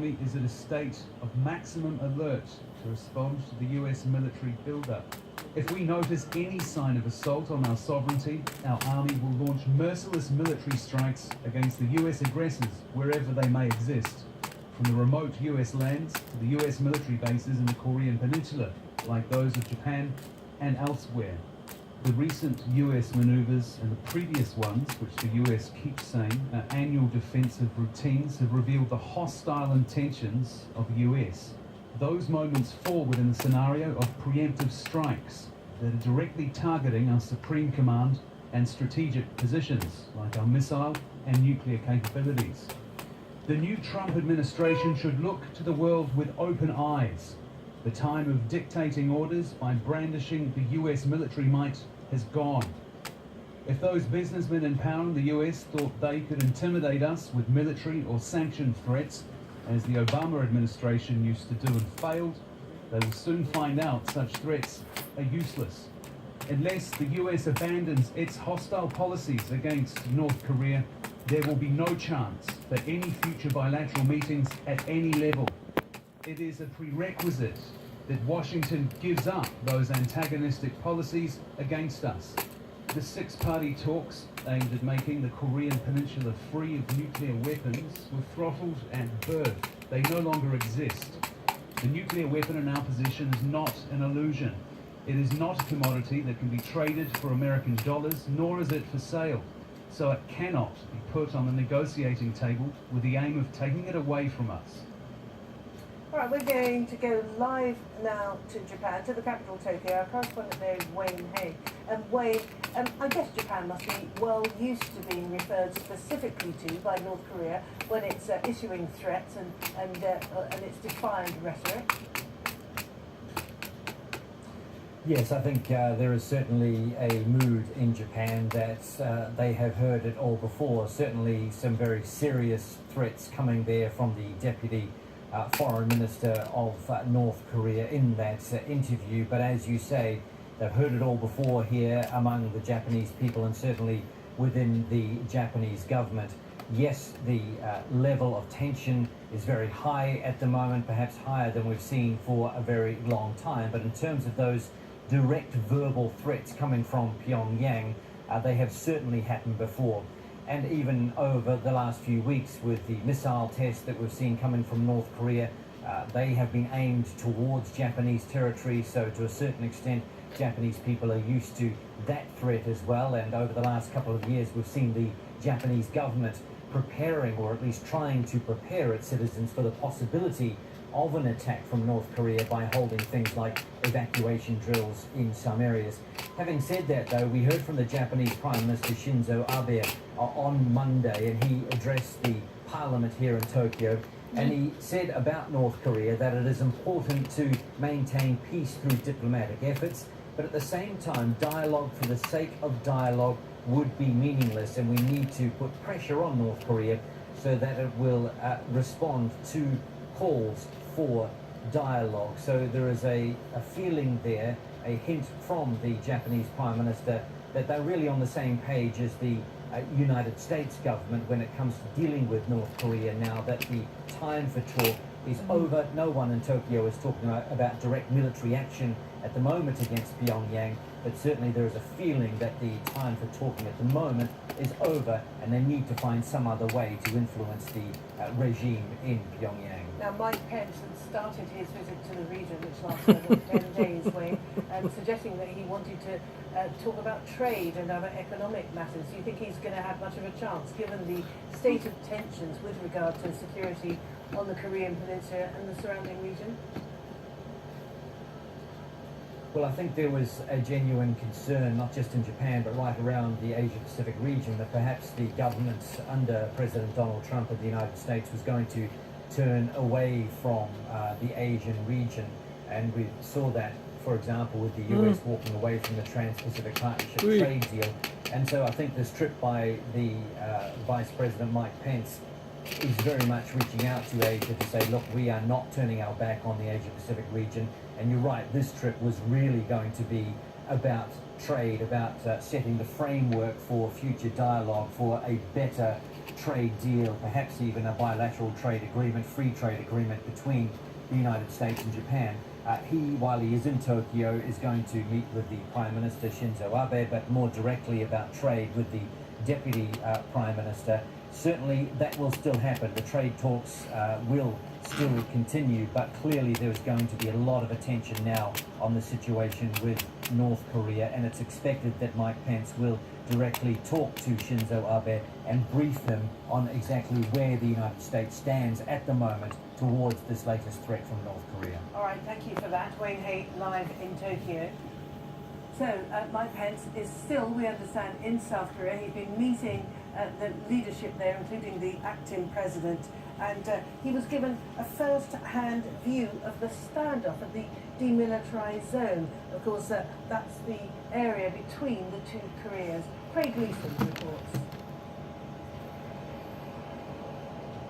army is at a state of maximum alert to respond to the US military build-up. If we notice any sign of assault on our sovereignty, our army will launch merciless military strikes against the US aggressors wherever they may exist, from the remote US lands to the US military bases in the Korean Peninsula, like those of Japan and elsewhere. The recent US maneuvers and the previous ones, which the US keeps saying are annual defensive routines, have revealed the hostile intentions of the US. Those moments fall within the scenario of preemptive strikes that are directly targeting our supreme command and strategic positions, like our missile and nuclear capabilities. The new Trump administration should look to the world with open eyes. The time of dictating orders by brandishing the US military might has gone. If those businessmen in power in the US thought they could intimidate us with military or sanction threats, as the Obama administration used to do and failed, they will soon find out such threats are useless. Unless the US abandons its hostile policies against North Korea, there will be no chance for any future bilateral meetings at any level. It is a prerequisite that Washington gives up those antagonistic policies against us. The six-party talks aimed at making the Korean Peninsula free of nuclear weapons were throttled at birth. They no longer exist. The nuclear weapon in our possession is not an illusion. It is not a commodity that can be traded for American dollars, nor is it for sale. So it cannot be put on the negotiating table with the aim of taking it away from us. All right, we're going to go live now to Japan, to the capital, Tokyo. Our correspondent there is Wayne Hay. Wayne, I guess Japan must be well used to being referred specifically to by North Korea when it's issuing threats and its defiant rhetoric. Yes, I think there is certainly a mood in Japan that they have heard it all before. Certainly some very serious threats coming there from the deputy foreign minister of North Korea in that interview. But as you say, they've heard it all before here among the Japanese people and certainly within the Japanese government. Yes, the level of tension is very high at the moment, perhaps higher than we've seen for a very long time. But in terms of those direct verbal threats coming from Pyongyang, they have certainly happened before. And even over the last few weeks with the missile tests that we've seen coming from North Korea, they have been aimed towards Japanese territory. So to a certain extent, Japanese people are used to that threat as well. And over the last couple of years, we've seen the Japanese government preparing, or at least trying to prepare its citizens for the possibility of an attack from North Korea by holding things like evacuation drills in some areas. Having said that, though, we heard from the Japanese Prime Minister Shinzo Abe on Monday, and he addressed the parliament here in Tokyo, and he said about North Korea that it is important to maintain peace through diplomatic efforts, but at the same time, dialogue for the sake of dialogue would be meaningless, and we need to put pressure on North Korea so that it will respond to calls for dialogue. So there is a feeling there, a hint from the Japanese Prime Minister that they're really on the same page as the United States government when it comes to dealing with North Korea now that the time for talk is over. No one in Tokyo is talking about direct military action at the moment against Pyongyang, but certainly there is a feeling that the time for talking at the moment is over and they need to find some other way to influence the regime in Pyongyang. Now, Mike Pence had started his visit to the region, which lasted about 10 days, Wayne, suggesting that he wanted to talk about trade and other economic matters. Do you think he's going to have much of a chance, given the state of tensions with regard to security on the Korean Peninsula and the surrounding region? Well, I think there was a genuine concern, not just in Japan, but right around the Asia-Pacific region, that perhaps the government under President Donald Trump of the United States was going to turn away from the Asian region. And we saw that, for example, with the US walking away from the Trans-Pacific Partnership trade deal. And so I think this trip by the Vice President Mike Pence is very much reaching out to Asia to say, look, we are not turning our back on the Asia-Pacific region. And you're right, this trip was really going to be about trade, about setting the framework for future dialogue, for a better trade deal, perhaps even a bilateral trade agreement, free trade agreement between the United States and Japan. While he is in Tokyo, is going to meet with the Prime Minister Shinzo Abe, but more directly about trade with the Deputy Prime Minister. Certainly that will still happen. The trade talks will still continue, but clearly there's going to be a lot of attention now on the situation with North Korea, and it's expected that Mike Pence will directly talk to Shinzo Abe and brief him on exactly where the United States stands at the moment towards this latest threat from North Korea. All right, thank you for that. Wayne Hay live in Tokyo. So Mike Pence is still, we understand, in South Korea. He's been meeting the leadership there, including the acting president, and he was given a first-hand view of the standoff at the demilitarized zone. Of course, that's the area between the two Koreas. Craig Leeson reports.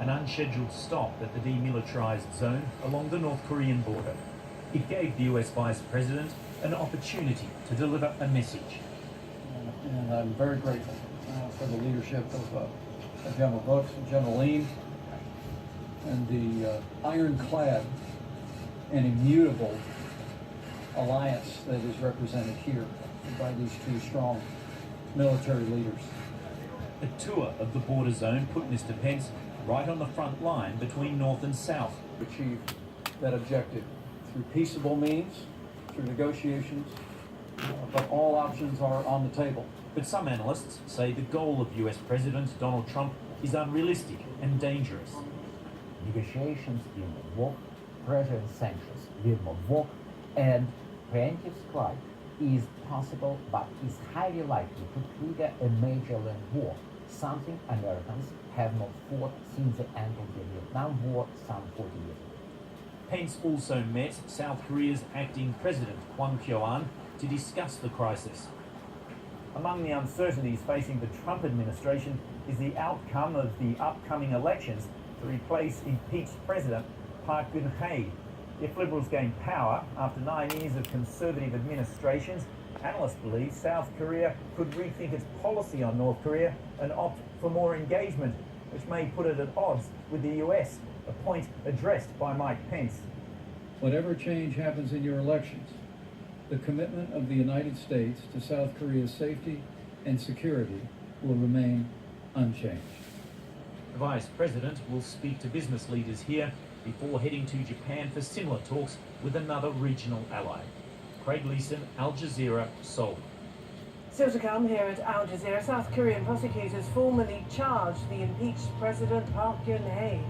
An unscheduled stop at the demilitarized zone along the North Korean border. It gave the US Vice President an opportunity to deliver a message. And I'm very grateful for the leadership of General Brooks and General Lee, and the ironclad and immutable alliance that is represented here by these two strong military leaders. A tour of the border zone put Mr. Pence right on the front line between North and South. Achieve that objective through peaceable means, through negotiations, but all options are on the table. But some analysts say the goal of US President Donald Trump is unrealistic and dangerous. Negotiations will work, pressure and sanctions will not work, and preemptive strike is possible but is highly likely to trigger a major land war, something Americans have not fought since the end of the Vietnam War some 40 years ago. Pence also met South Korea's acting president, Kwang Kyo-an, to discuss the crisis. Among the uncertainties facing the Trump administration is the outcome of the upcoming elections to replace impeached President Park Geun-hye. If Liberals gain power after 9 years of conservative administrations, analysts believe South Korea could rethink its policy on North Korea and opt for more engagement, which may put it at odds with the US, a point addressed by Mike Pence. Whatever change happens in your elections, the commitment of the United States to South Korea's safety and security will remain unchanged. The Vice President will speak to business leaders here before heading to Japan for similar talks with another regional ally. Craig Leeson, Al Jazeera, Seoul. Still to come here at Al Jazeera, South Korean prosecutors formally charged the impeached President Park Geun-hye.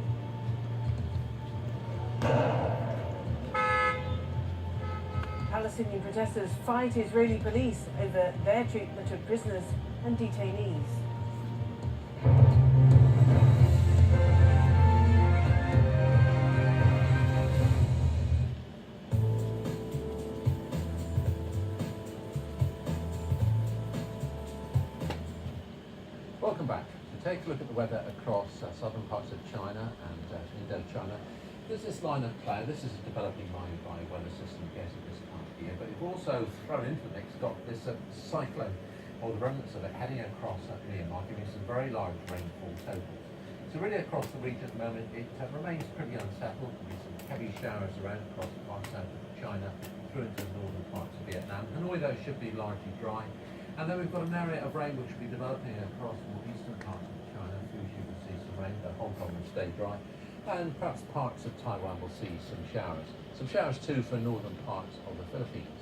Palestinian protesters fight Israeli police over their treatment of prisoners and detainees. Welcome back. To take a look at the weather across southern parts of China and Indochina, there's this line of cloud. This is a developing line by weather system getting this time of year, but we've also thrown into the mix got this cyclone, or the remnants of it, heading across Myanmar, giving some very large rainfall totals. So really across the region at the moment, it remains pretty unsettled. There'll be some heavy showers around across parts south of China, through into the northern parts of Vietnam. Hanoi, though, should be largely dry. And then we've got an area of rain which will be developing across northeastern parts of China. Fuji will see some rain, but Hong Kong will stay dry. And perhaps parts of Taiwan will see some showers. Some showers too for northern parts of the Philippines.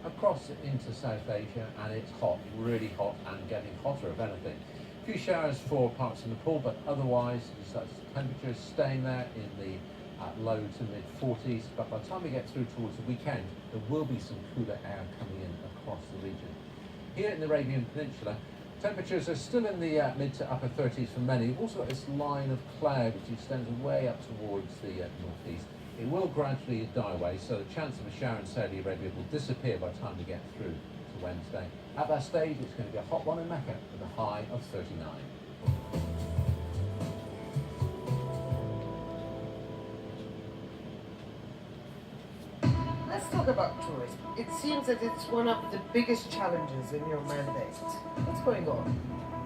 Across into South Asia, and it's hot, really hot, and getting hotter if anything. A few showers for parts of Nepal, but otherwise such temperatures staying there in the low to mid 40s. But by the time we get through towards the weekend, there will be some cooler air coming in across the region. Here in the Arabian Peninsula, temperatures are still in the mid to upper 30s for many. We've also got this line of cloud which extends way up towards the northeast. It will gradually die away, so the chance of a shower in Saudi Arabia will disappear by the time we get through to Wednesday. At that stage, it's going to be a hot one in Mecca with a high of 39. Let's talk about tourism. It seems that it's one of the biggest challenges in your mandate. What's going on?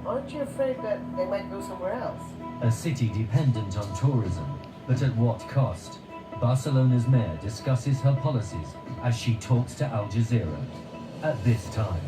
Aren't you afraid that they might go somewhere else? A city dependent on tourism, but at what cost? Barcelona's mayor discusses her policies as she talks to Al Jazeera. At this time.